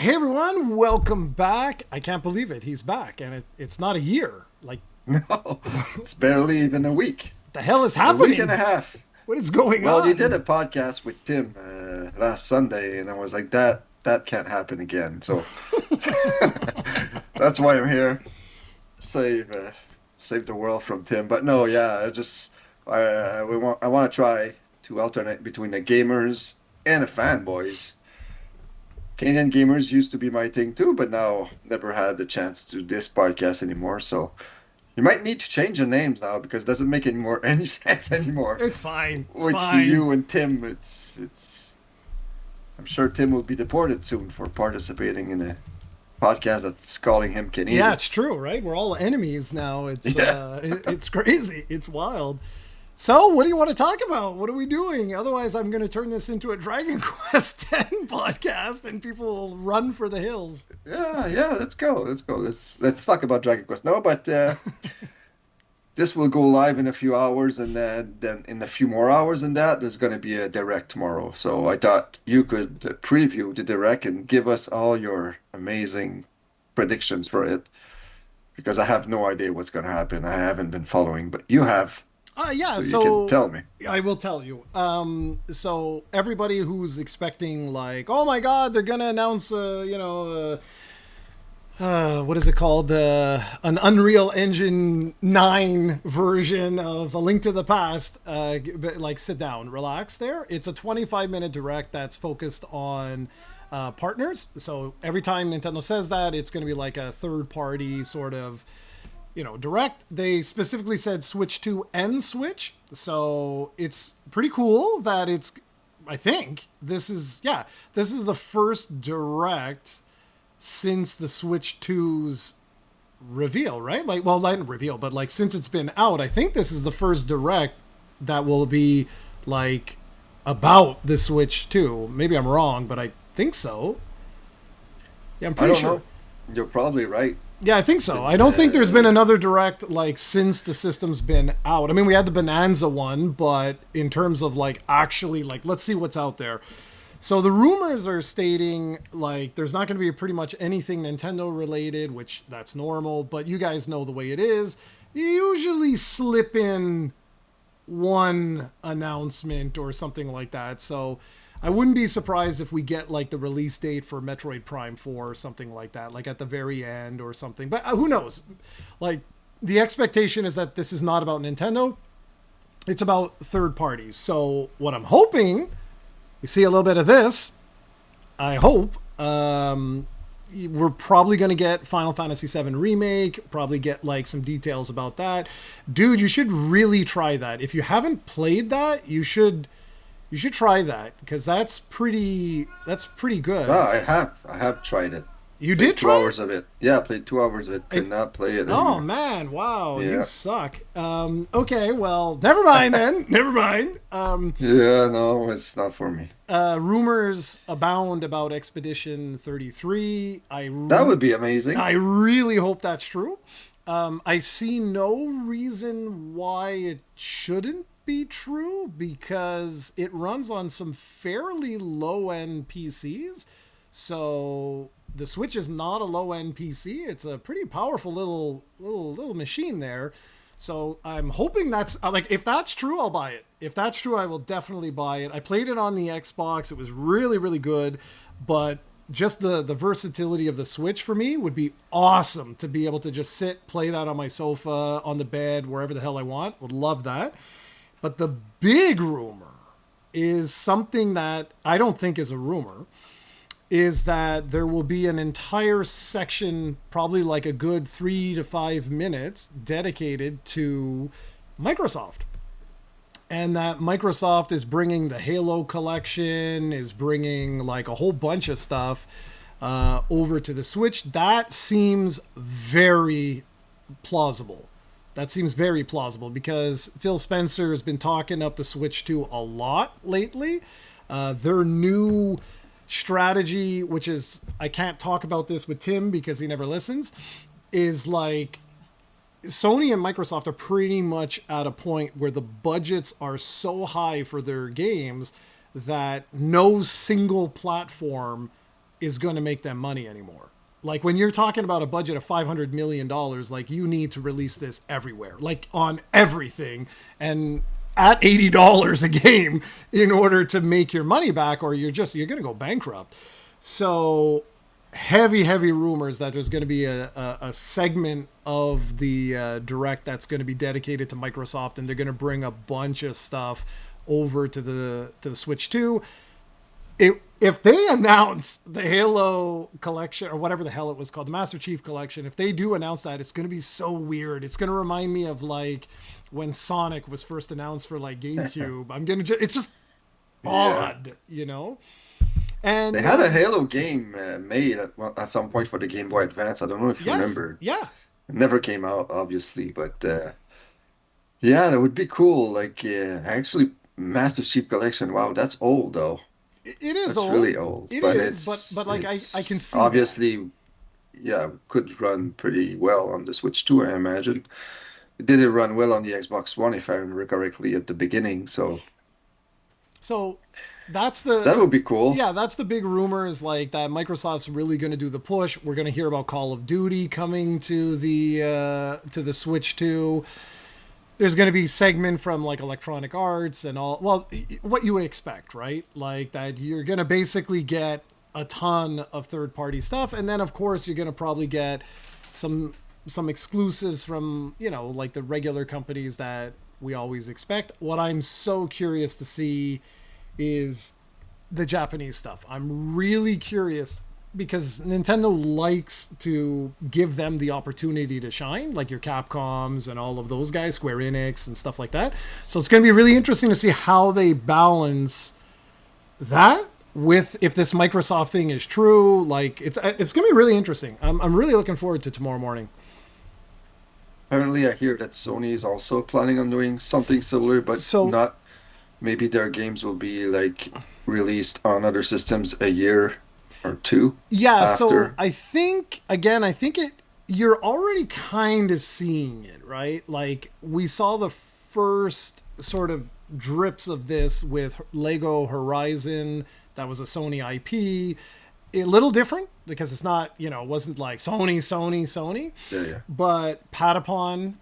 Hey everyone, welcome back. I can't believe it. He's back, and it's not a year. Like, No, it's barely even a week. what the hell is A week and a happening? half. What is going Well, you did a on? podcast with Tim last Sunday, and I was like, that can't happen again. So that's why I'm here. Save save the world from Tim. But no, yeah, I want to try to alternate between the gamers and the fanboys. Canadian gamers used to be my thing too, but now never had the chance to do this podcast anymore. So you might need to change the names now because it doesn't make any sense anymore. It's fine. It's With fine. you and Tim, it's. I'm sure Tim will be deported soon for participating in a podcast that's calling him Yeah, Canadian. it's true, right? We're all enemies now. It's Yeah. it's crazy. It's wild. So, what do you want to talk about? What are we doing? Otherwise, I'm going to turn this into a Dragon Quest X podcast, and people will run for the hills. Yeah. Let's go. Let's talk about Dragon Quest. No, but this will go live in a few hours, and then in a few more hours than that, there's going to be a direct tomorrow. So I thought you could preview the direct and give us all your amazing predictions for it, because I have no idea what's going to happen. I haven't been following, but you have, Yeah, so you can so tell me. I will tell you. So everybody who's expecting, like, oh my God, they're gonna announce, what is it called? An Unreal Engine 9 version of A Link to the Past. Like, sit down, relax there. It's a 25-minute direct that's focused on partners. So every time Nintendo says that, it's going to be like a third party sort of, direct. They specifically said Switch 2 and Switch. So it's pretty cool that I think this is the first direct since the Switch 2's reveal, right? Like, well, not reveal, but like since it's been out, I think this is the first direct that will be like about the Switch 2. Maybe I'm wrong, but I think so. Yeah, I'm I pretty don't sure. know. You're probably right. Yeah, I think so. I And don't think there's been another direct like since the system's been out. I mean, we had the Bonanza one, but in terms of like actually like let's see what's out there. So the rumors are stating like there's not going to be pretty much anything Nintendo related, which that's normal, but you guys know the way it is. You usually slip in one announcement or something like that. So I wouldn't be surprised if we get like the release date for Metroid Prime 4 or something like that, like at the very end or something. But who knows? Like the expectation is that this is not about Nintendo. It's about third parties. So what I'm hoping, you see a little bit of this, I hope. We're probably going to get Final Fantasy VII Remake, probably get like some details about that. Dude, you should really try that. If you haven't played that, you should try that because that's pretty no, good. I have tried it. You Played did two try it? hours of it. Yeah, I played 2 hours of it. Could it not play it Oh anymore. man, wow, you Yeah. suck. Okay, well, never mind then. Never mind. Yeah, no, it's not for me. Rumors abound about Expedition 33. That would be amazing. I really hope that's true. I see no reason why it shouldn't be true because it runs on some fairly low end PCs. So the Switch is not a low end PC. It's a pretty powerful little machine there. So I'm hoping that's like if that's true, I'll buy it. If that's true, I will definitely buy it. I played it on the Xbox. It was really really good, but just the versatility of the Switch for me would be awesome to be able to just sit, play that on my sofa, on the bed, wherever the hell I want. Would love that. But the big rumor is something that I don't think is a rumor is that there will be an entire section, probably like a good 3 to 5 minutes, dedicated to Microsoft. And that Microsoft is bringing the Halo collection, is bringing like a whole bunch of stuff over to the Switch. That seems very plausible. That seems very plausible because Phil Spencer has been talking up the Switch 2 a lot lately. Their new strategy, which is, I can't talk about this with Tim because he never listens, is like Sony and Microsoft are pretty much at a point where the budgets are so high for their games that no single platform is going to make them money anymore. Like when you're talking about a budget of $500 million, like you need to release this everywhere, like on everything, and at $80 a game in order to make your money back, or you're going to go bankrupt. So heavy rumors that there's going to be a segment of the direct that's going to be dedicated to Microsoft, and they're going to bring a bunch of stuff over to the Switch 2. If they announce the Halo collection, or whatever the hell it was called, the Master Chief collection, if they do announce that, it's going to be so weird. It's going to remind me of like when Sonic was first announced for like GameCube. It's just odd, you know? And they had a Halo game made at some point for the Game Boy Advance. I don't know if you remember. Yeah. It never came out, obviously, but yeah, that would be cool. Like, actually, Master Chief Collection. Wow, that's old though. It is That's old. really old, It but is, it's but like I can see that. obviously, yeah, could run pretty well on the Switch 2, I imagine. It didn't run well on the Xbox One, if I remember correctly, at the beginning, so So that's that would be cool. that's the big rumor, is like that Microsoft's really going to do the push. We're going to hear about Call of Duty coming to the Switch 2. There's going to be segment from like Electronic Arts and all. Well, what you would expect, right? Like that you're going to basically get a ton of third-party stuff, and then of course you're going to probably get some exclusives from, you know, like the regular companies that we always expect. What I'm so curious to see is the Japanese stuff. I'm really curious because Nintendo likes to give them the opportunity to shine, like your Capcoms and all of those guys, Square Enix and stuff like that. So it's going to be really interesting to see how they balance that with, if this Microsoft thing is true. Like it's going to be really interesting. I'm really looking forward to tomorrow morning. Apparently, I hear that Sony is also planning on doing something similar, but So not. Maybe their games will be like released on other systems a year or two yeah, so after. I think you're already kind of seeing it, right? Like we saw the first sort of drips of this with Lego Horizon. That was a Sony IP. A little different because it's not, you know, it wasn't like Sony, Yeah, yeah. but Patapon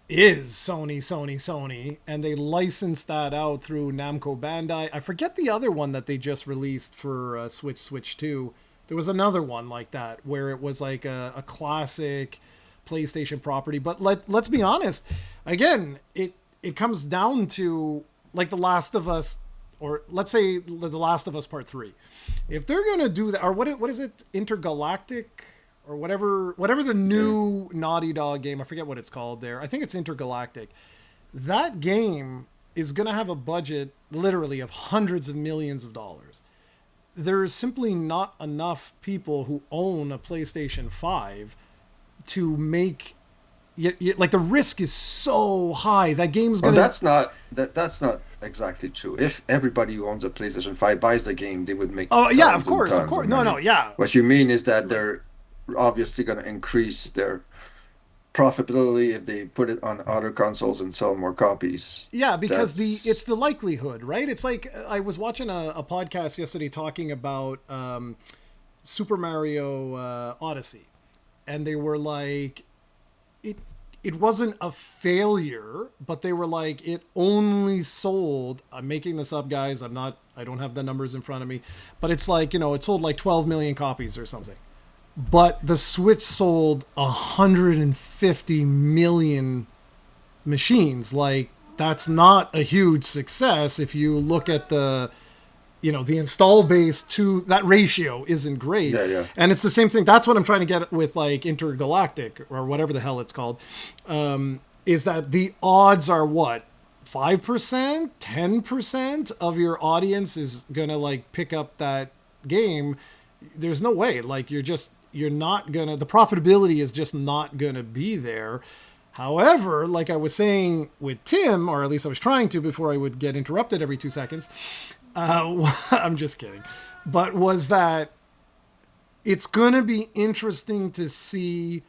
is Sony, and they licensed that out through Namco Bandai. I forget the other one that they just released for Switch 2. There was another one like that where it was like a classic PlayStation property. But let's be honest, again, it comes down to like The Last of Us, or let's say The Last of Us Part 3. If they're gonna do that, or what is it, Intergalactic, or whatever the new Naughty Dog game, I forget what it's called there. I think it's Intergalactic. That game is going to have a budget literally of hundreds of millions of dollars. There's simply not enough people who own a PlayStation 5 to make like the risk is so high. That game's Well, going to that's not exactly true. If everybody who owns a PlayStation 5 buys the game, they would make Oh, yeah, of tons and course. Of tons course. of No, money. yeah. What you mean is that they're obviously going to increase their profitability if they put it on other consoles and sell more copies. Yeah, because it's That's the likelihood, right? It's like I was watching a podcast yesterday talking about Super Mario Odyssey, and they were like, it it wasn't a failure, but they were like, it only sold. I'm making this up, guys. I don't have the numbers in front of me, but it's like, it sold like 12 million copies or something. But the Switch sold 150 million machines. Like, that's not a huge success if you look at the install base to that ratio isn't great. Yeah, yeah. And it's the same thing. That's what I'm trying to get with like Intergalactic or whatever the hell it's called. Is that the odds are what? 5%, 10% of your audience is going to like pick up that game. There's no way. Like you're not going to, the profitability is just not going to be there. However, like I was saying with Tim, or at least I was trying to before I would get interrupted every 2 seconds, I'm just kidding, but was that it's going to be interesting to see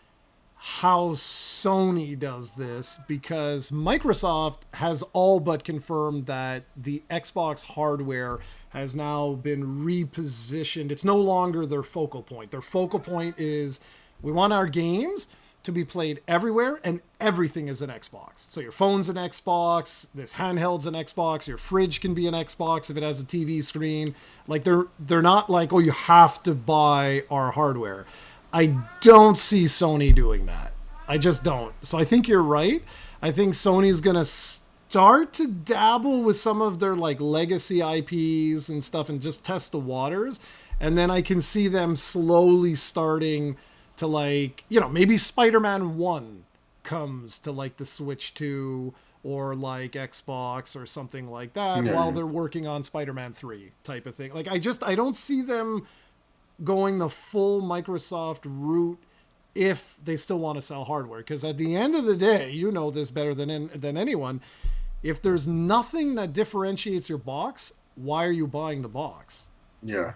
how Sony does this because Microsoft has all but confirmed that the Xbox hardware has now been repositioned. It's no longer their focal point. Their focal point is we want our games to be played everywhere, and everything is an Xbox. So your phone's an Xbox, this handheld's an Xbox, your fridge can be an Xbox if it has a TV screen. Like they're not like, oh, you have to buy our hardware. I don't see Sony doing that. I just don't. So I think you're right. I think Sony's gonna start to dabble with some of their like legacy IPs and stuff and just test the waters. And then I can see them slowly starting to like, maybe Spider-Man 1 comes to like the Switch 2 or like Xbox or something like that while they're working on Spider-Man 3 type of thing. Like I don't see them going the full Microsoft route if they still want to sell hardware, because at the end of the day, you know this better than anyone, if there's nothing that differentiates your box, why are you buying the box? Yeah.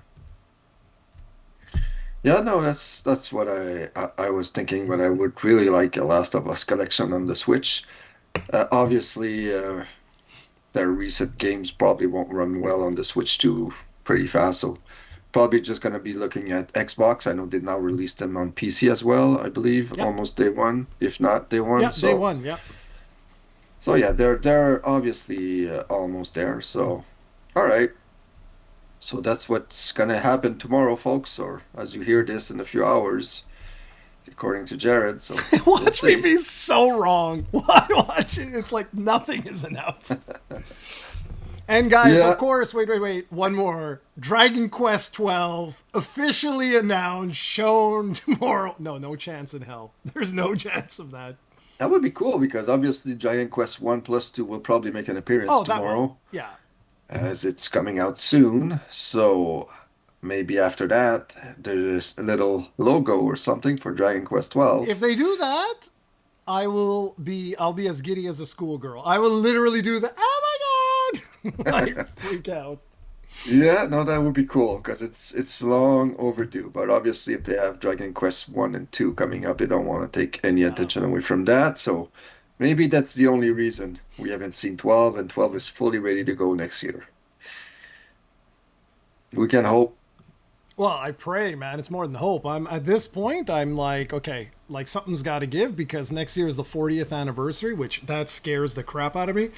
Yeah, no, that's what I was thinking, but I would really like a Last of Us collection on the Switch. Obviously, their recent games probably won't run well on the Switch 2 pretty fast, so probably just gonna be looking at Xbox. I know they now released them on PC as well, I believe, Yep. almost day one, if not day one. Yeah, day So one. Yeah. so yeah, they're obviously almost there. So all right. So that's what's gonna happen tomorrow, folks, or as you hear this in a few hours, according to Jarrod. So we'll Watch me see. be so wrong. Watch it. It's like nothing is announced. And guys, Yeah. of course, wait. One more. Dragon Quest 12 officially announced, shown tomorrow. No chance in hell. There's no chance of that. That would be cool because obviously Giant Quest 1 plus 2 will probably make an appearance Oh, that will. tomorrow Yeah. as it's coming out soon. So maybe after that, there's a little logo or something for Dragon Quest If 12. they do that, I'll be as giddy as a schoolgirl. I will literally do the oh my god like freak out. Yeah, no, that would be cool because it's long overdue. But obviously, if they have Dragon Quest 1 and 2 coming up, they don't want to take any No. attention away from that. So maybe that's the only reason we haven't seen 12, and 12 is fully ready to go next year. We can hope. Well, I pray, man. It's more than hope. I'm at this point. I'm like, okay, like something's got to give because next year is the 40th anniversary, which that scares the crap out of me.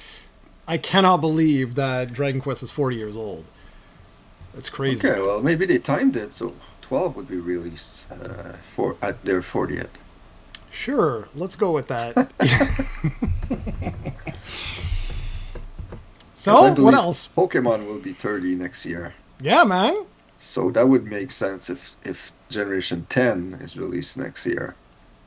I cannot believe that Dragon Quest is 40 years old. It's crazy. Okay, well, maybe they timed it so 12 would be released for at their 40th. Sure, let's go with that. Because I So, what believe else? Pokemon will be 30 next year. Yeah, man. So that would make sense if Generation 10 is released next year,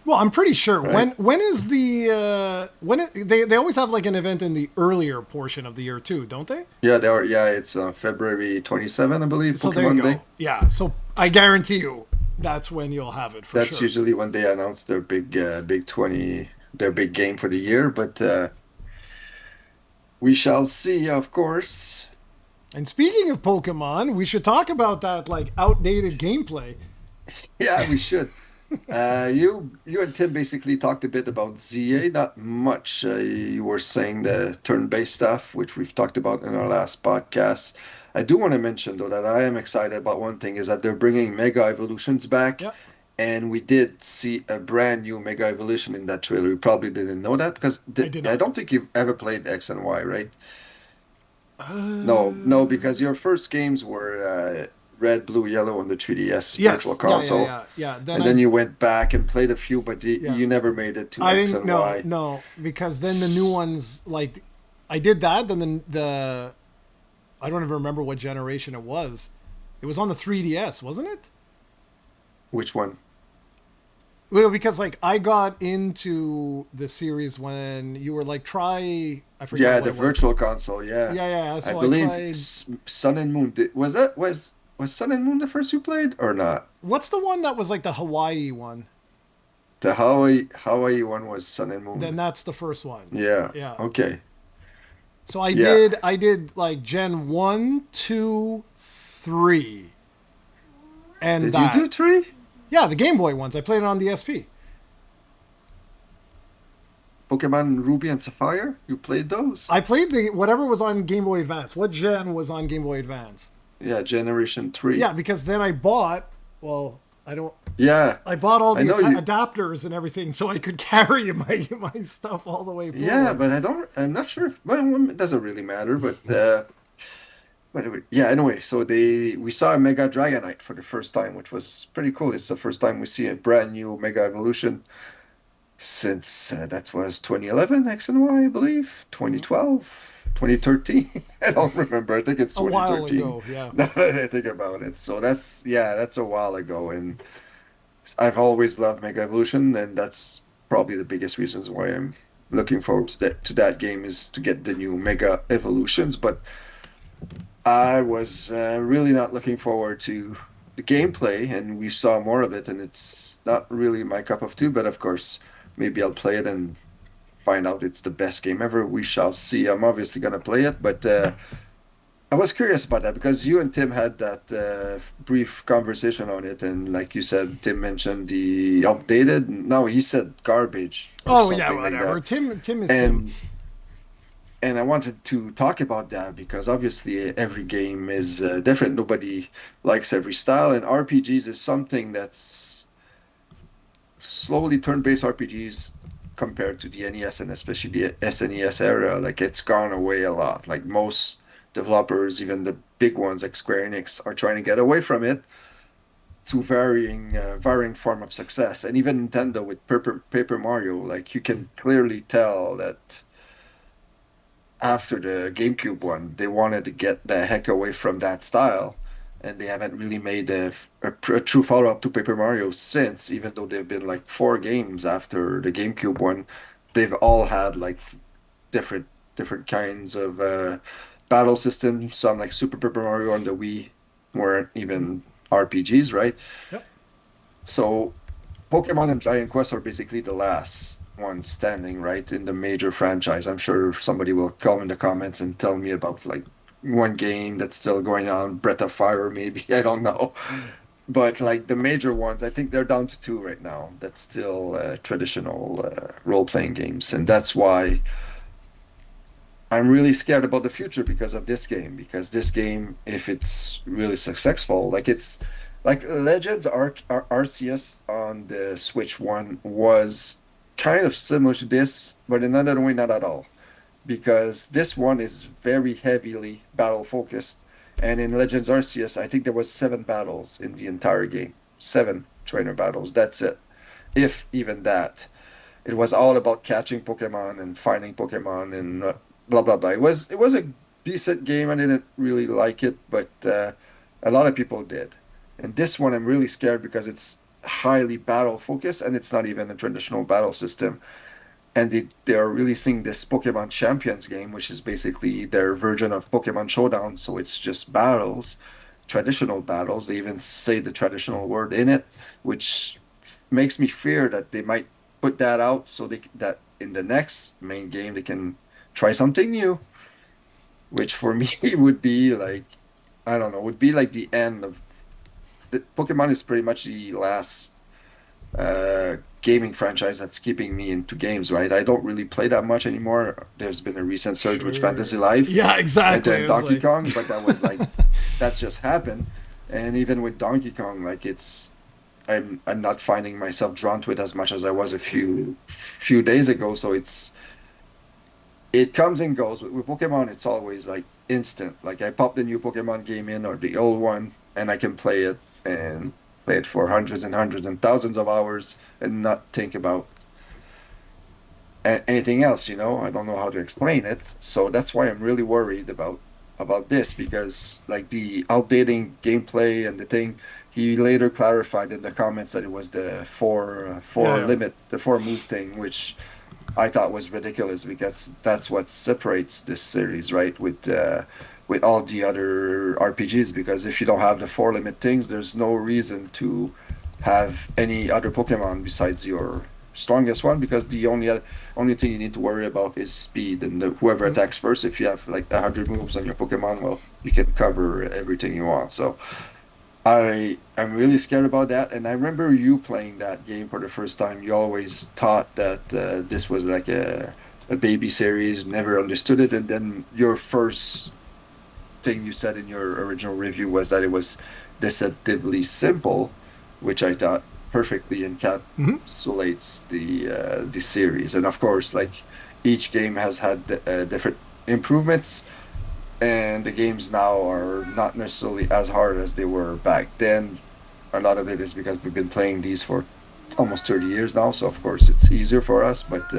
Well, I'm pretty sure. right? When is the they always have like an event in the earlier portion of the year too, don't they? Yeah, they are. Yeah, it's February 27, I believe, So there you Pokemon Day. go. Yeah. So I guarantee you that's when you'll have it for That's sure. usually when they announce their big 20, their big game for the year. But we shall see, of course. And speaking of Pokemon, we should talk about that like outdated gameplay. Yeah, we should. You and Tim basically talked a bit about ZA, not much. You were saying the turn-based stuff, which we've talked about in our last podcast. I do want to mention though that I am excited about one thing is that they're bringing Mega Evolutions back, Yep. and we did see a brand new Mega Evolution in that trailer. You probably didn't know that because I did I not. don't think you've ever played X and Y, right? No, no, Uh, because your first games were Red, Blue, Yellow on the 3DS Virtual yes. Console. Yeah. And then you went back and played a few, but Yeah. you never made it to I X didn't and Y. no because then the new ones like I did that then the I don't even remember what generation it was. It was on the 3DS, wasn't it? Which one? Well, because like I got into the series when you were like try I forget Yeah, what the it was. Virtual Console. Yeah, Yeah. I So I believe tried. Sun and Moon. Was Sun and Moon the first you played or not? What's the one that was like the Hawaii one? The Hawaii one was Sun and Then Moon. that's the first one. Yeah. Yeah. Okay. So Yeah. I did like Gen 1, 2, 3, and Did you do that. three? Yeah, the Game Boy ones. I played it on the SP. Pokemon Ruby and Sapphire? You played those? I played the whatever was on Game Boy Advance. What gen was on Game Boy Advance? Yeah, Generation 3. Yeah, because then I bought. Well, I don't. Yeah, I bought all I the know you. adapters and everything so I could carry my stuff all the way Yeah, forward. but I'm not sure if, well, it doesn't really matter, but anyway, yeah, anyway, so we saw a Mega Dragonite for the first time, which was pretty cool. It's the first time we see a brand new Mega Evolution since that was 2011 X and Y, I believe, Mhm. 2012, 2013. I don't remember. I think it's A while 2013. ago, yeah. Now that I think about it. So that's a while ago, and I've always loved Mega Evolution, and that's probably the biggest reasons why I'm looking forward to that game is to get the new Mega Evolutions. But I was really not looking forward to the gameplay, and we saw more of it, and it's not really my cup of tea. But of course, maybe I'll play it and find out it's the best game ever. We shall see. I'm obviously gonna play it, but I was curious about that because you and Tim had that brief conversation on it, and like you said, Tim mentioned the outdated. No, he said garbage or Oh yeah, something like whatever. that, Tim is Tim. and and I wanted to talk about that because obviously every game is different. Nobody likes every style, and RPGs is something that's slowly turn-based RPGs compared to the NES and especially the SNES era. Like it's gone away a lot. Like most developers, even the big ones like Square Enix, are trying to get away from it to varying form of success. And even Nintendo with Paper Mario, like you can clearly tell that after the GameCube one, they wanted to get the heck away from that style, and they haven't really made a true follow-up to Paper Mario since, even though they've been like four games after the GameCube one. They've all had like different different kinds of battle systems. Some like Super Paper Mario on the Wii weren't even RPGs, right? Yep. So Pokemon and Giant Quest are basically the last ones standing, right, in the major franchise. I'm sure somebody will come in the comments and tell me about like one game that's still going on, Breath of Fire, maybe. I don't know. But like the major ones, I think they're down to two right now. That's still traditional role-playing games, and that's why I'm really scared about the future because of this game. Because this game, if it's really successful, like it's like Legends Arceus on the Switch One was kind of similar to this, but in another way, not at all. Because this one is very heavily battle focused, and in Legends Arceus, I think there was seven battles in the entire game, seven trainer battles. That's it, if even that. It was all about catching Pokemon and finding Pokemon and blah blah blah. It was a decent game. I didn't really like it, but a lot of people did. And this one, I'm really scared because it's highly battle focused and it's not even a traditional battle system. And they are releasing this Pokemon Champions game, which is basically their version of Pokemon Showdown. So it's just battles, traditional battles. They even say the traditional word in it, which makes me fear that they might put that out so that in the next main game they can try something new, which for me would be like I don't know, would be like the end of the Pokemon is pretty much the last gaming franchise that's keeping me into games, right? I don't really play that much anymore. There's been a recent surge with Fantasy Sure. Life Yeah, and exactly. then It was Donkey like, Kong, but that was like that just happened. And even with Donkey Kong, like I'm not finding myself drawn to it as much as I was a few days ago. So it comes and goes. With Pokemon, it's always like instant. Like I pop the new Pokemon game in or the old one, and I can play it and play it for hundreds and hundreds and thousands of hours and not think about anything else. I don't know how to explain it. So that's why I'm really worried about this because like the outdating gameplay and the thing. He later clarified in the comments that it was the yeah, four yeah. limit, the four move thing, which I thought was ridiculous because that's what separates this series, right? With all the other RPGs. Because if you don't have the four limit things, there's no reason to have any other Pokemon besides your strongest one. Because the only thing you need to worry about is speed and whoever Mhm. attacks first. If you have like 100 moves on your Pokemon, well, you can cover everything you want. So I'm really scared about that. And I remember you playing that game for the first time. You always thought that this was like a baby series, never understood it. And then your first thing you said in your original review was that it was deceptively simple, which I thought perfectly Mhm. encapsulates the series. And of course, like each game has had different improvements, and the games now are not necessarily as hard as they were back then. A lot of it is because we've been playing these for almost 30 years now, so of course it's easier for us. But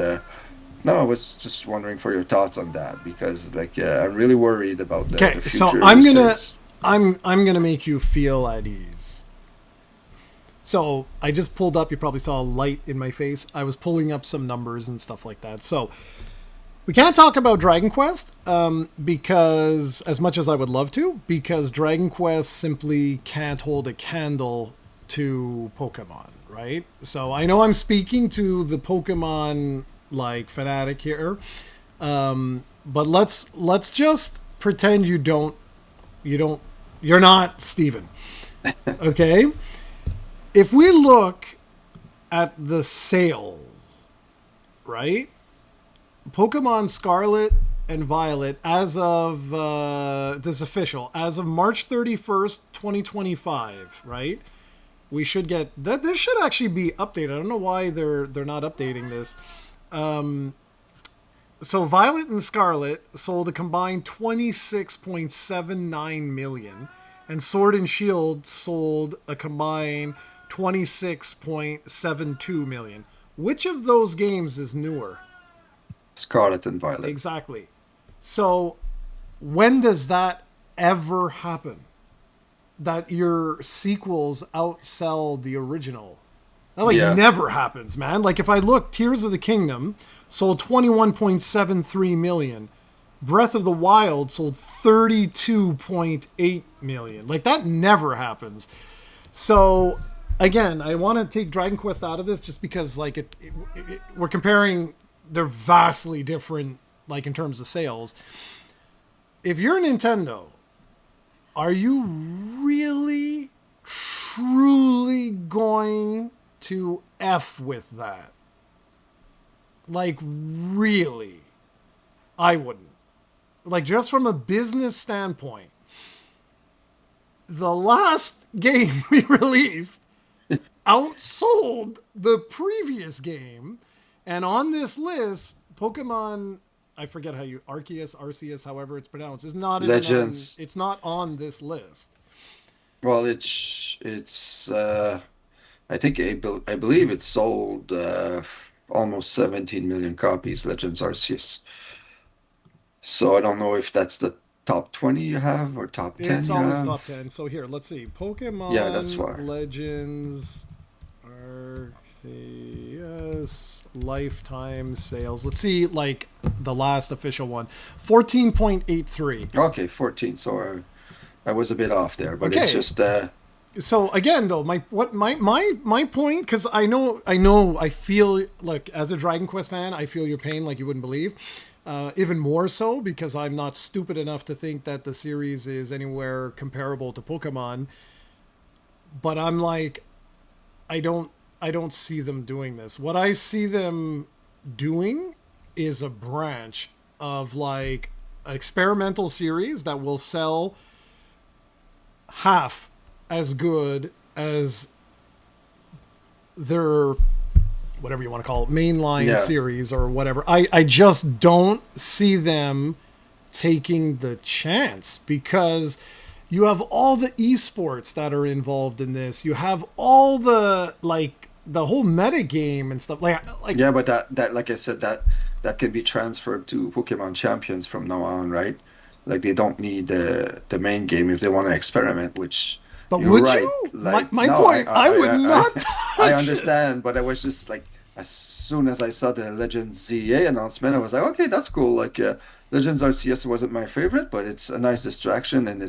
no, I was just wondering for your thoughts on that because, like, I'm really worried about Okay, the so future of the series. I'm gonna make you feel at ease. So I just pulled up. You probably saw a light in my face. I was pulling up some numbers and stuff like that. So we can't talk about Dragon Quest because, as much as I would love to, because Dragon Quest simply can't hold a candle to Pokemon, right? So I know I'm speaking to the Pokemon like fanatic here, but let's just pretend you don't you're not Steven. Okay? If we look at the sales, right? Pokemon Scarlet and Violet, as of this is official, as of March 31st, 2025, right? We should get that. This should actually be updated. I don't know why they're not updating this. So Violet and Scarlet sold a combined 26.79 million, and Sword and Shield sold a combined 26.72 million. Which of those games is newer? Scarlet and Violet. Exactly. So when does that ever happen? That your sequels outsell the original? That like Yeah, never happens, man. Like if I look, Tears of the Kingdom sold 21.73 million. Breath of the Wild sold 32.8 million. Like that never happens. So again, I want to take Dragon Quest out of this just because like we're comparing, they're vastly different like in terms of sales. If you're Nintendo, are you really truly going to F with that? Like really? I wouldn't. Like just from a business standpoint, the last game we released outsold the previous game, and on this list, Pokemon, I forget how you Arceus, however it's pronounced, is not even on. Legends. It's not on this list. Well, it's I believe it sold almost 17 million copies, Legends Arceus. So I don't know if that's the top 20 you have or top 10 It's you always top have. 10. So here, let's see. Yeah, that's Pokemon why. Legends Arceus lifetime sales. Let's see, like the last official one, 14.83. Okay, 14. So I was a bit off there, but it's Okay, just so again though, my point, because I feel like as a Dragon Quest fan, I feel your pain like you wouldn't believe. Even more so because I'm not stupid enough to think that the series is anywhere comparable to Pokemon. But I'm like, I don't see them doing this. What I see them doing is a branch of like an experimental series that will sell half as good as their whatever you want to call it mainline yeah. series or whatever. I just don't see them taking the chance because you have all the esports that are involved in this. You have all the like the whole meta game and stuff like Yeah, but that like I said that can be transferred to Pokemon Champions from now on, right? Like they don't need the main game if they want to experiment, which but you're would right. you? Like My no, point, I would not I touch it. understand, but I was just like as soon as I saw the Legends ZA announcement, I was like, okay, that's cool. Like Legends RCS wasn't my favorite, but it's a nice distraction and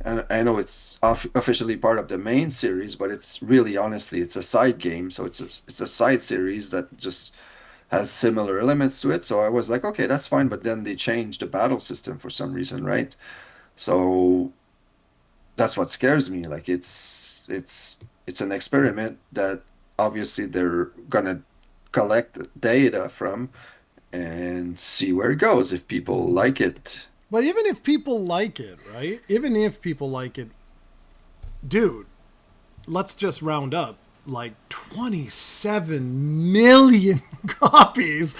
and I know it's officially part of the main series, but it's really honestly it's a side game, so it's a side series that just has similar elements to it. So I was like, okay, that's fine. But then they changed the battle system for some reason, right? So that's what scares me. Like it's an experiment that obviously they're gonna collect data from and see where it goes if people like it. But even if people like it, right? Even if people like it, dude, let's just round up like 27 million copies.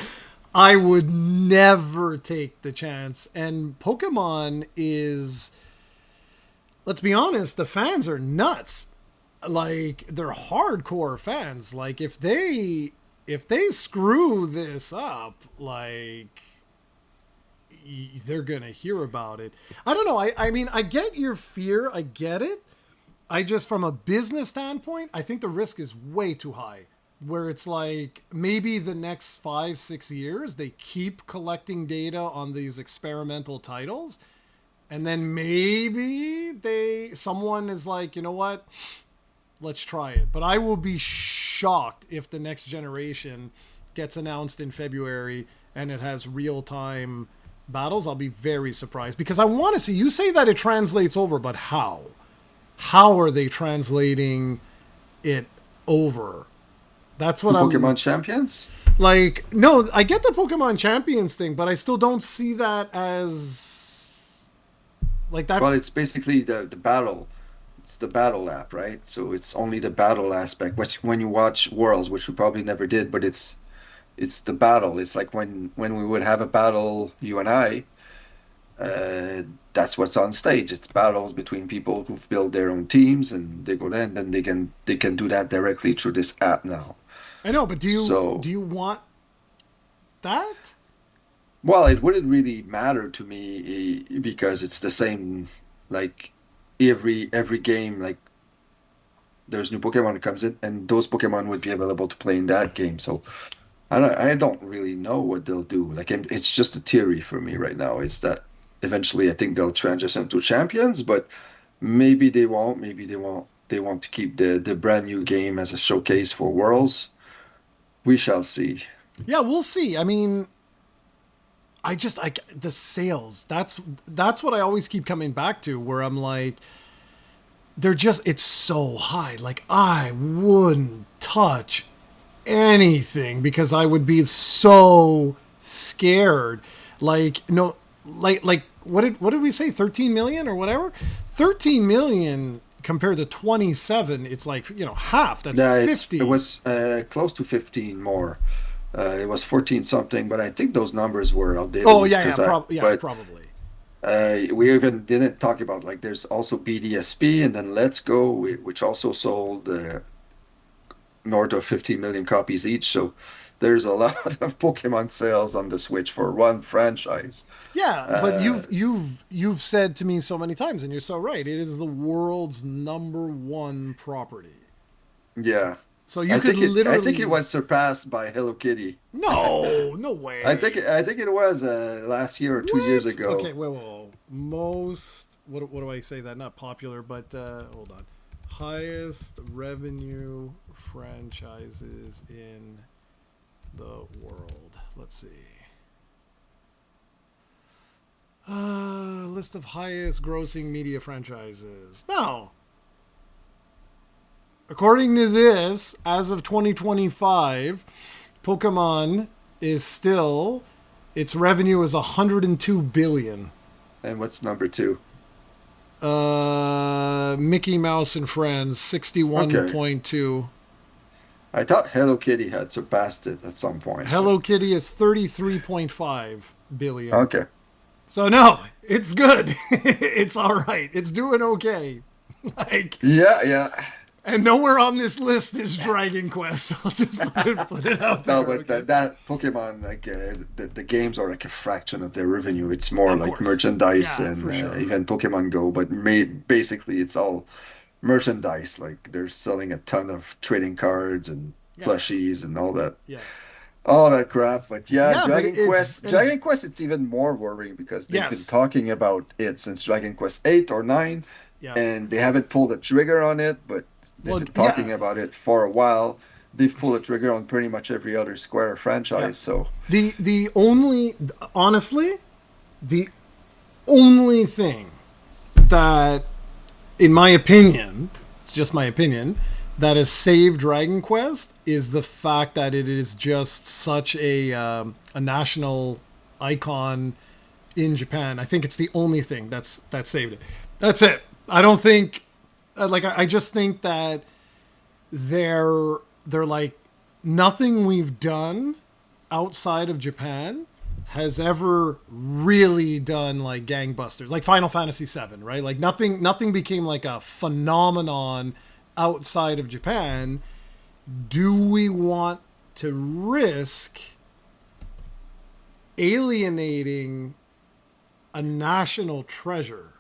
I would never take the chance. And Pokemon is, let's be honest, the fans are nuts. Like they're hardcore fans. Like if they screw this up, like they're gonna hear about it. I don't know. I mean, I get your fear. I get it. I just, from a business standpoint, I think the risk is way too high. Where it's like maybe the next 5-6 years they keep collecting data on these experimental titles, and then maybe someone is like, you know what, let's try it. But I will be shocked if the next generation gets announced in February and it has real time battles. I'll be very surprised because I want to see. You say that it translates over, but how? How are they translating it over? That's what I'm Pokemon Champions? like. No, I get the Pokemon Champions thing, but I still don't see that as like that. Well, it's basically the battle. It's the battle app, right? So it's only the battle aspect. Which when you watch Worlds, which we probably never did, but it's the battle. It's like when we would have a battle, you and I. Uh, that's what's on stage. It's battles between people who've built their own teams, and they go there, and then they can do that directly through this app now. I know, but So, do you want that? well, it wouldn't really matter to me because it's the same. Like every game, like there's new Pokemon that comes in, and those Pokemon would be available to play in that game. So I don't really know what they'll do. Like it's just a theory for me right now. Is that eventually I think they'll transition to champions, but maybe they won't. Maybe they won't. They want to keep the brand new game as a showcase for Worlds. We shall see. Yeah, we'll see. I mean, I just like the sales. That's what I always keep coming back to. Where I'm like, they're just it's so high. Like I wouldn't touch anything because I would be so scared. Like no, like what did we say? 13 million or whatever. 13 million compared to 27. It's like half. That's Yeah, it 50. was close to 15 more. It was 14 something, but I think those numbers were Oh outdated yeah, yeah, because but probably. we even didn't talk about like there's also BDSP and then Let's Go, which also sold north of 15 million copies each. So there's a lot of Pokemon sales on the Switch for one franchise. Yeah, but Uh, you've said to me so many times, and you're so right. It is the world's number one property. yeah, So you could I think it literally was surpassed by Hello Kitty. no way. I think it was last year or 2 years What? Okay, ago. wait. Most what do I say that? Not popular, but hold on. Highest revenue franchises in the world. Let's see. List of highest grossing media franchises. No. According to this, as of 2025, Pokemon is still its revenue is 102 billion. And what's number two? Mickey Mouse and Friends Okay. 61.2. I thought Hello Kitty had surpassed it at some point, but Hello Kitty is 33.5 billion. okay. So no, it's good. It's all right. It's doing okay. Like, Yeah, yeah. and nowhere on this list is Dragon Quest. I'll just put it out No, there. but Okay. that Pokemon, like the games are like a fraction of their revenue. It's more Of like course. merchandise Yeah, and for sure. even Pokemon Go, but basically it's all merchandise. Like they're selling a ton of trading cards and Yeah. plushies and Yeah. all that crap. But yeah, Yeah, but it's Dragon Quest, it's even more worrying because they've been yes. talking about it since Dragon Quest 8 or 9, Yeah. and they haven't pulled the trigger on it, but they've Well, been talking yeah. about it for a while. They've pulled the trigger on pretty much every other Square Yeah. franchise. So The only honestly, the only thing that in my opinion, it's just my opinion, that has saved Dragon Quest is the fact that it is just such a national icon in Japan. I think it's the only thing that saved it. That's it. I don't think I just think that they're like nothing we've done outside of Japan has ever really done like gangbusters, like Final Fantasy VII, right? Like nothing became like a phenomenon outside of Japan. Do we want to risk alienating a national treasure?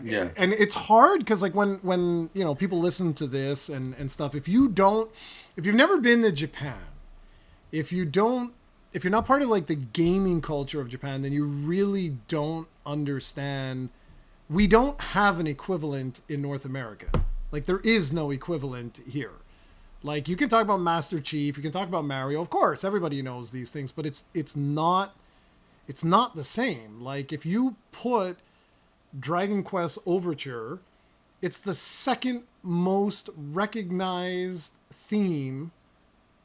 Yeah. And it's hard because like when people listen to this and stuff, if you've never been to Japan, if you don't if you're not part of like the gaming culture of Japan, then you really don't understand. We don't have an equivalent in North America. Like there is no equivalent here. Like you can talk about Master Chief, you can talk about Mario. Of course, everybody knows these things, but it's not the same. Like if you put Dragon Quest Overture, it's the second most recognized theme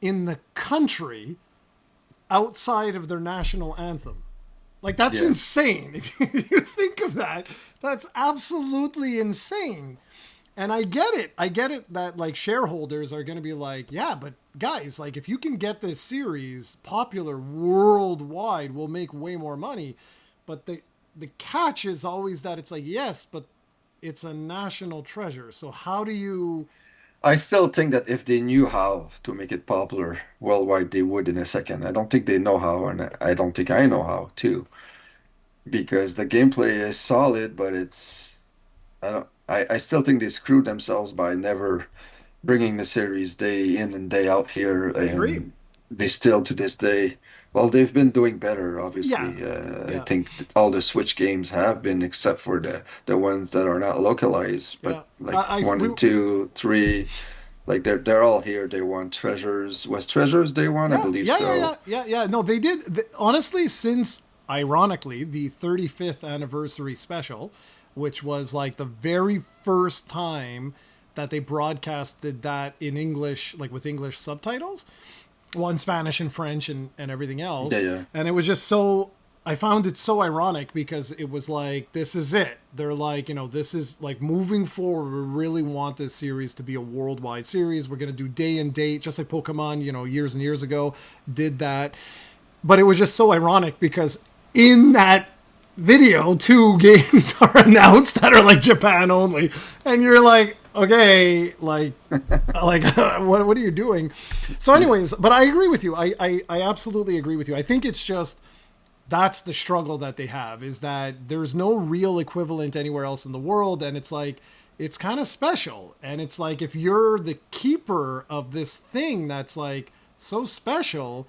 in the country outside of their national anthem. Like that's Yeah. insane. If you think of that, that's absolutely insane. And I get it. I get it that like shareholders are going to be like, yeah, but guys, like if you can get this series popular worldwide, we'll make way more money. But the catch is always that it's like, yes, but it's a national treasure. So how do you? I still think that if they knew how to make it popular worldwide, they would in a second. I don't think they know how, and I don't think I know how too, because the gameplay is solid, but I don't I still think they screwed themselves by never bringing the series day in and day out here, I agree. and they still to this day, well, they've been doing better, Yeah, obviously. I yeah, think all the Switch games have been, except for the ones that are not localized, yeah. but like one We and two, three, like they're all here. They want Treasures. Was Treasures day one? I Yeah, believe yeah, yeah, so. yeah, yeah, yeah. No, they did. Honestly, since ironically the 35th anniversary special, which was like the very first time that they broadcasted that in English, like with English subtitles, well, in Spanish and French and everything Yeah, else. yeah. And it was just so. I found it so ironic because it was like, this is it. They're like, this is like moving forward. We really want this series to be a worldwide series. We're going to do day and date, just like Pokemon, years and years ago did that. But it was just so ironic because in that video, two games are announced that are like Japan only. And you're like, okay, like what are you doing? So anyways, but I agree with you. I absolutely agree with you. I think it's just that's the struggle that they have is that there's no real equivalent anywhere else in the world, and it's like it's kind of special. And it's like if you're the keeper of this thing that's like so special,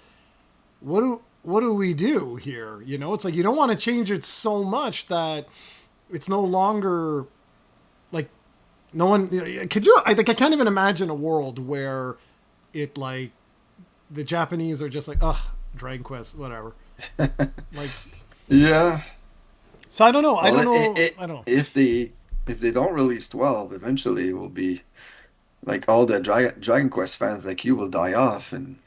what do we do here? It's like you don't want to change it so much that it's no longer like no one could you I can't even imagine a world where it like the Japanese are just like, ugh, Dragon Quest, whatever. Like, Yeah. so I don't know. I Well, don't know. I don't know. if they don't release 12, eventually it will be like all the Dragon Quest fans like you will die off, and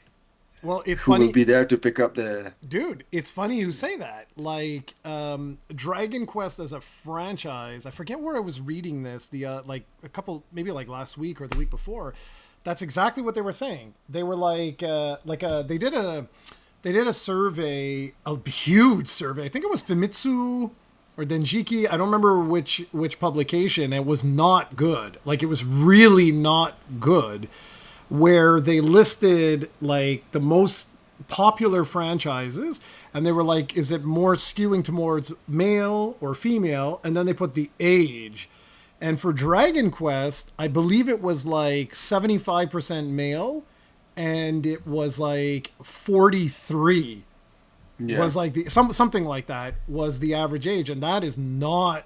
Well, it's who will funny, be there to pick up the dude. It's funny you say that. Like, Dragon Quest as a franchise. I forget where I was reading this. The like a couple, maybe like last week or the week before. That's exactly what they were saying. They were they did a survey, a huge survey. I think it was Famitsu or Denjiki. I don't remember which publication. It was not good. Like it was really not good. Where they listed like the most popular franchises, and they were like, is it more skewing towards male or female? And then they put the age. And for Dragon Quest, I believe it was like 75% male and it was like 43 yeah. was like something like that was the average age, and that is not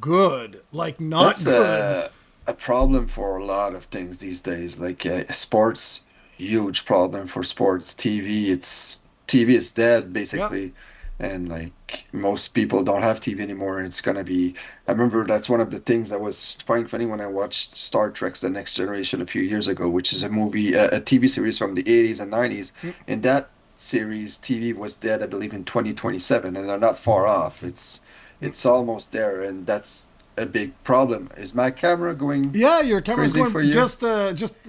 good. Like not That's good. a problem for a lot of things these days. Like sports, huge problem for sports. TV is dead Yep. basically. and like most people don't have TV anymore, and it's gonna be. I remember that's one of the things that was finding funny when I watched Star Trek's The Next Generation a few years ago, which is a movie, a TV series from the 80s and 90s. Mm. In that series, TV was dead, I believe, in 2027, and they're not far off. It's almost there, and that's a big problem. Is my camera going Yeah, your camera's crazy going. for you? Just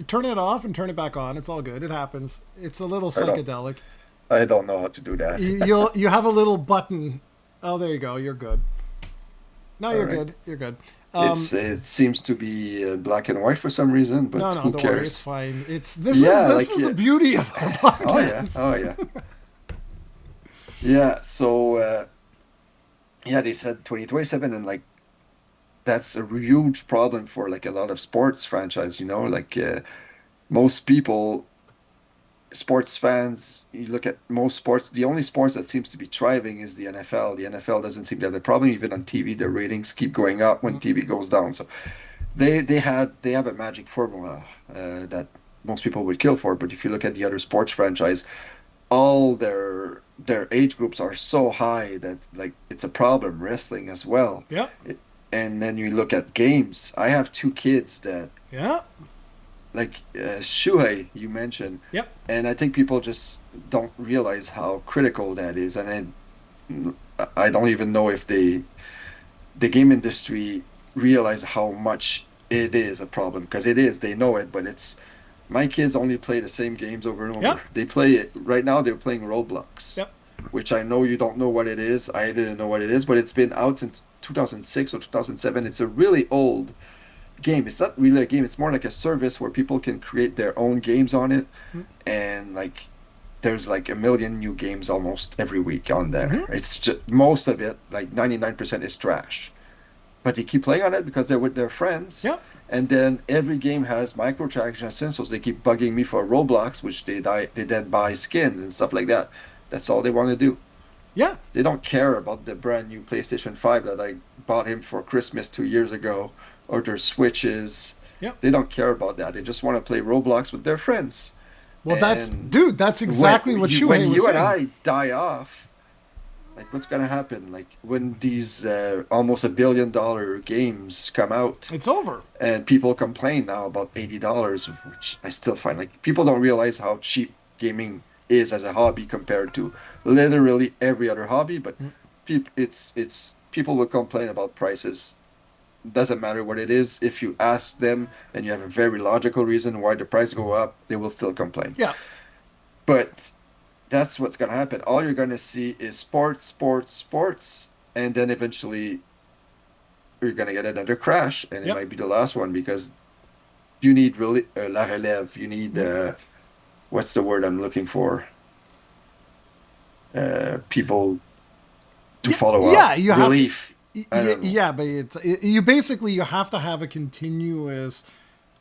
turn it off and turn it back on. It's all good. It happens. It's a little I don't psychedelic. I don't know how to do that. You have a little button. Oh, there you go. You're good. No, All you're right. good. You're good. It seems to be black and white for some reason, No, but no, who don't worry. It's cares? fine. It's Yeah, this like is the yeah. beauty of our Oh yeah. podcast. Oh yeah. Yeah. So yeah, they said 2027, and like that's a huge problem for like a lot of sports franchise. Like most people, sports fans, you look at most sports. The only sports that seems to be thriving is the NFL. The NFL doesn't seem to have a problem. Even on TV, the ratings keep going up when Mm. TV goes down. So they have a magic formula that most people would kill for. But if you look at the other sports franchise, all their age groups are so high that like it's a problem. Wrestling as well. Yeah, It, and then you look at games. I have two kids that yeah, like Shuhei you mentioned, yep, and I think people just don't realize how critical that is. And I don't even know if the game industry realize how much it is a problem because it is. They know it, but it's my kids only play the same games over and yep, over. They play it right now. They're playing Roblox, yep. which I know you don't know what it is. I didn't know what it is, but it's been out since 2006 or 2007. It's a really old game. It's not really a game. It's more like a service where people can create their own games on it, and like there's like a million new games almost every week on there. Mm-hmm. It's just most of it, like 99% is trash, but they keep playing on it because they're with their friends. Yep. And then every game has microtransactions, so they keep bugging me for Roblox, which they then buy skins and stuff like that. That's all they want to do. Yeah, They don't care about the brand new PlayStation 5 that I bought him for Christmas 2 years ago, or their Switches. yep. They don't care about that. They just want to play Roblox with their friends. Well, And dude, that's exactly what when Shuhei was you and saying. I die off, like what's gonna happen? Like when these almost $1 billion games come out, It's over. and people complain now about $80, which I still find like people don't realize how cheap gaming is as a hobby compared to literally every other hobby. But it's people will complain about prices. Doesn't matter what it is. If you ask them and you have a very logical reason why the price go up, they will still complain. Yeah, But that's what's gonna happen. All you're gonna see is sports, sports, sports, and then eventually you're gonna get another crash, and it yep. might be the last one because you need really la relève. You need what's the word I'm looking for? People to Yeah, follow yeah. up. You have to. Relief. I don't know. Yeah, but you basically you have to have a continuous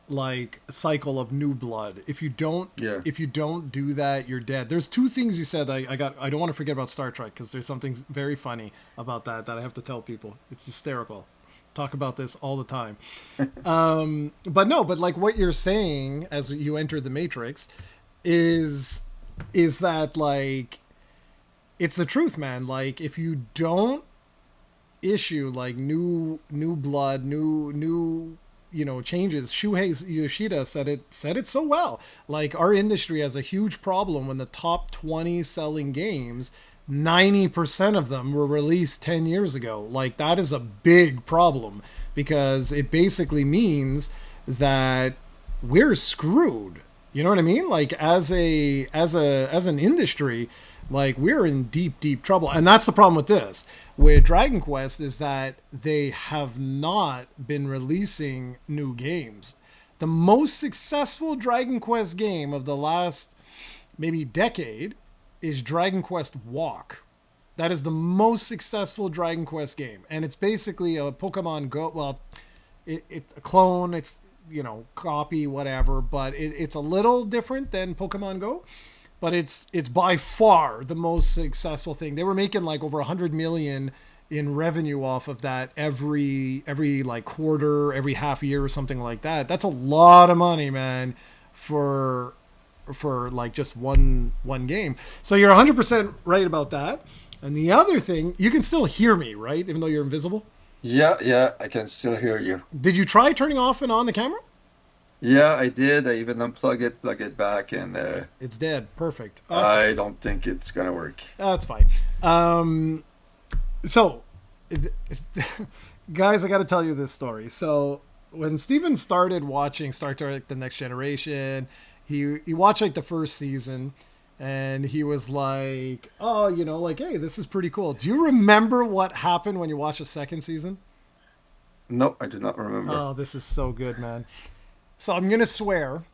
like cycle of new blood. Yeah. If you don't do that, you're dead. There's two things you said I don't want to forget about Star Trek because there's something very funny about that I have to tell people. It's hysterical. Talk about this all the time. But no, but like what you're saying as you enter the Matrix is that like it's the truth, man. Like if you don't issue like new blood, new changes. Shuhei Yoshida said it so well. Like our industry has a huge problem when the top 20 selling games 90% of them were released 10 years ago. Like that is a big problem because it basically means that we're screwed. You know what I mean? Like as an industry, like we're in deep trouble. And that's the problem with this. With Dragon Quest is that they have not been releasing new games. The most successful Dragon Quest game of the last maybe decade is Dragon Quest Walk. That is the most successful Dragon Quest game, and it's basically a Pokemon Go. Well, it's a clone. It's copy whatever, but it's a little different than Pokemon Go. But it's by far the most successful thing. They were making like over 100 million in revenue off of that every like quarter, every half year or something like that. That's a lot of money, man, for like just one game. So you're 100% right about that. And the other thing, you can still hear me, right? Even though you're invisible. Yeah, yeah, I can still hear you. Did you try turning off and on the camera? Yeah, I did. I even unplug it, plug it back, and It's dead. Perfect. Okay. I don't think it's gonna work. That's fine. So, guys, I got to tell you this story. So, when Steven started watching Star Trek: The Next Generation, he watched like the first season, and he was like, "Oh, like, hey, this is pretty cool." Do you remember what happened when you watched the second season? Nope, I do not remember. Oh, this is so good, man. So I'm gonna swear,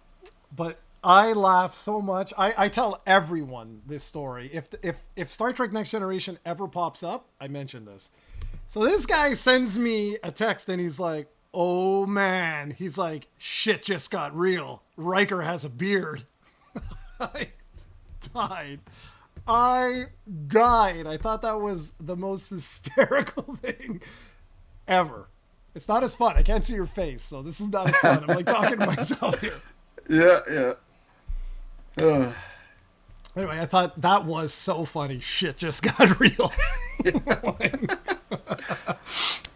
but I laugh so much. I tell everyone this story. If Star Trek Next Generation ever pops up, I mention this. So this guy sends me a text and he's like, "Oh man," he's like, "Shit just got real. Riker has a beard." I died. I died. I thought that was the most hysterical thing ever. It's not as fun. I can't see your face, so this is not as fun. I'm like talking to myself here. Yeah, yeah. Anyway, I thought that was so funny. Shit just got real.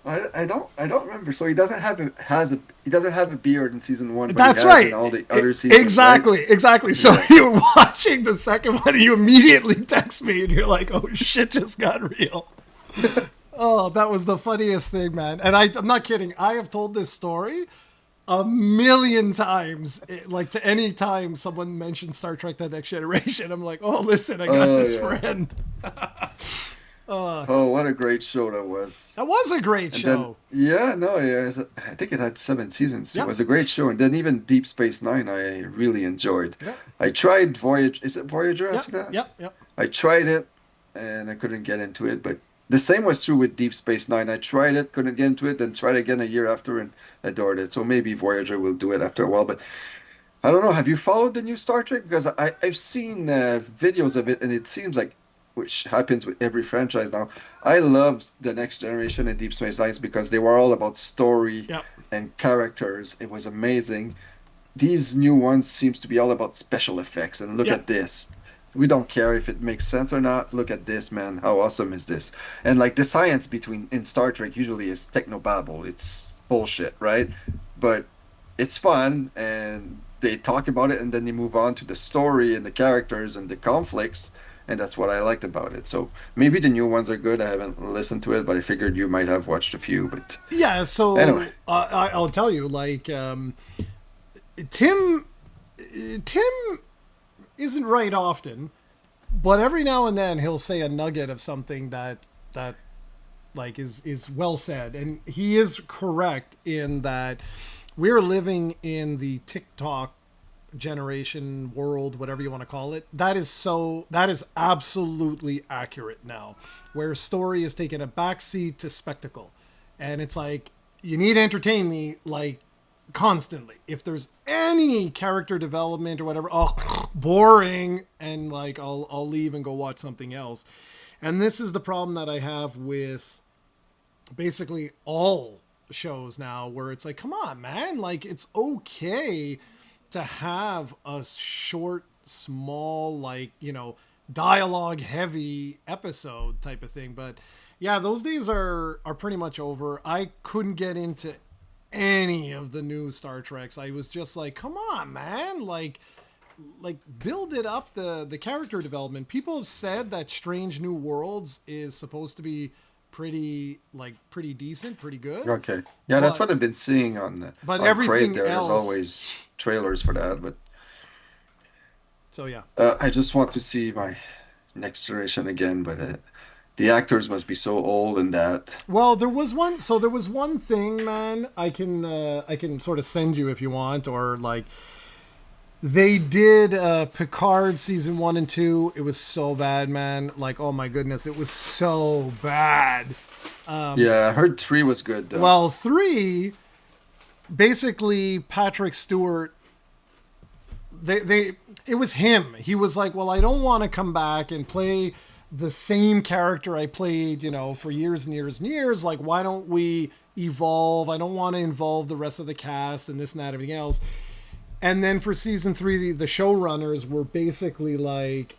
I don't remember. So he doesn't have he doesn't have a beard in season one, but That's he has right. in all the other seasons. Exactly, Right? exactly. So Yeah. you're watching the second one, and you immediately text me, and you're like, "Oh shit, just got real." Oh, that was the funniest thing, man. And I'm not kidding. I have told this story a million times. Like to any time someone mentions Star Trek: The Next Generation, I'm like, "Oh, listen, I got this Yeah. friend." Oh, what a great show that was. That was a great And show. then, yeah, no, yeah, I think it had 7 seasons. It Yep. was a great show. And then even Deep Space Nine, I really enjoyed. Yep. I tried Voyager. Is it Voyager after Yep. that? Yep. Yep. I tried it, and I couldn't get into it. But the same was true with Deep Space Nine. I tried it, couldn't get into it, then tried again a year after and adored it. So maybe Voyager will do it after a while. But I don't know. Have you followed the new Star Trek? Because I've seen videos of it, and it seems like, which happens with every franchise now. I love the Next Generation and Deep Space Nine because they were all about story Yep. and characters. It was amazing. These new ones seems to be all about special effects. And look Yep. at this. We don't care if it makes sense or not. Look at this, man. How awesome is this? And like the science between in Star Trek usually is technobabble. It's bullshit, right? But it's fun and they talk about it and then they move on to the story and the characters and the conflicts, and that's what I liked about it. So maybe the new ones are good. I haven't listened to it, but I figured you might have watched a few. But Yeah. So anyway, I'll tell you, like Tim. Tim isn't right often, but every now and then he'll say a nugget of something that like is well said, and he is correct in that we're living in the TikTok generation world, whatever you want to call it. That is absolutely accurate now, where story is taking a backseat to spectacle, and it's like you need to entertain me like constantly. If there's any character development or whatever, oh, boring, and like I'll leave and go watch something else. And this is the problem that I have with basically all shows now, where it's like, come on, man, like it's okay to have a short, small, like, dialogue heavy episode type of thing. But yeah, those days are pretty much over. I couldn't get into any of the new Star Treks. I was just like, come on, man, like build it up, the character development. People have said that Strange New Worlds is supposed to be pretty decent, pretty good. okay, yeah, that's But what I've been seeing but on Crave. everything There's else. always trailers for that, but So yeah. I just want to see my Next Generation again. But the actors must be so old in that. Well, there was one. So there was one thing, man. I can sort of send you if you want, or like they did Picard season 1 and 2. It was so bad, man. Like, oh my goodness, it was so bad. Yeah, I heard 3 was good though. Well, 3, basically Patrick Stewart. It was him. He was like, well, I don't want to come back and play the same character I played, for years and years and years. Like, why don't we evolve? I don't want to involve the rest of the cast and this and that, everything else. And then for season 3, the showrunners were basically like,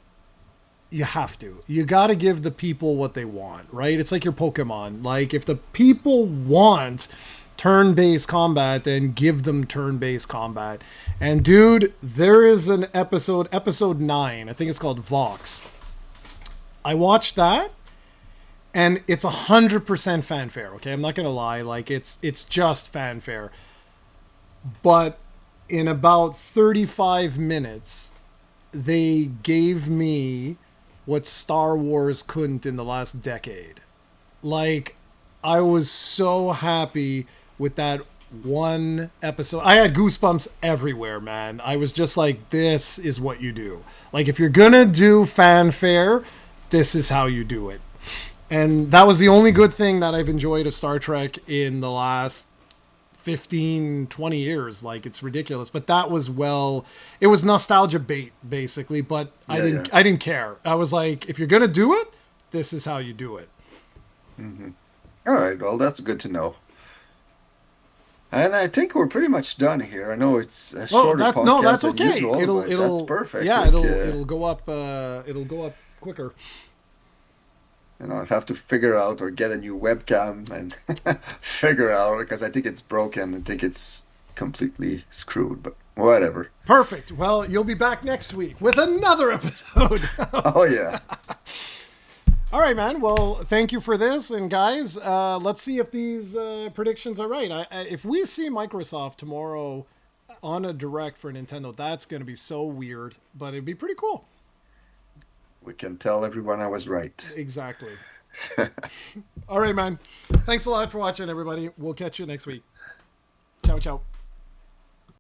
You have to. You got to give the people what they want, right? It's like your Pokemon. Like, if the people want turn-based combat, then give them turn-based combat. And dude, there is an episode 9, I think it's called Vox. I watched that, and it's 100% fanfare, okay? I'm not gonna lie, like, it's just fanfare. But in about 35 minutes, they gave me what Star Wars couldn't in the last decade. Like, I was so happy with that one episode. I had goosebumps everywhere, man. I was just like, this is what you do. Like, if you're gonna do fanfare, this is how you do it. And that was the only good thing that I've enjoyed of Star Trek in the last 15, 20 years. Like, it's ridiculous. But that was, well, it was nostalgia bait, basically. But I didn't care. I was like, if you're gonna do it, this is how you do it. All right, well, that's good to know. And I think we're pretty much done here. I know it's a Oh, shorter that's podcast than okay. usual, It'll but it'll that's perfect. yeah, Like, it'll go up it'll go up quicker. I have to figure out or get a new webcam and figure out because I think it's broken. I think it's completely screwed, but whatever. Perfect. Well, you'll be back next week with another episode. Oh yeah. All right, man. Well, thank you for this, and guys, let's see if these predictions are right. If we see Microsoft tomorrow on a direct for Nintendo, that's going to be so weird, but it'd be pretty cool. We can tell everyone I was right. Exactly. All right, man. Thanks a lot for watching, everybody. We'll catch you next week. Ciao, ciao.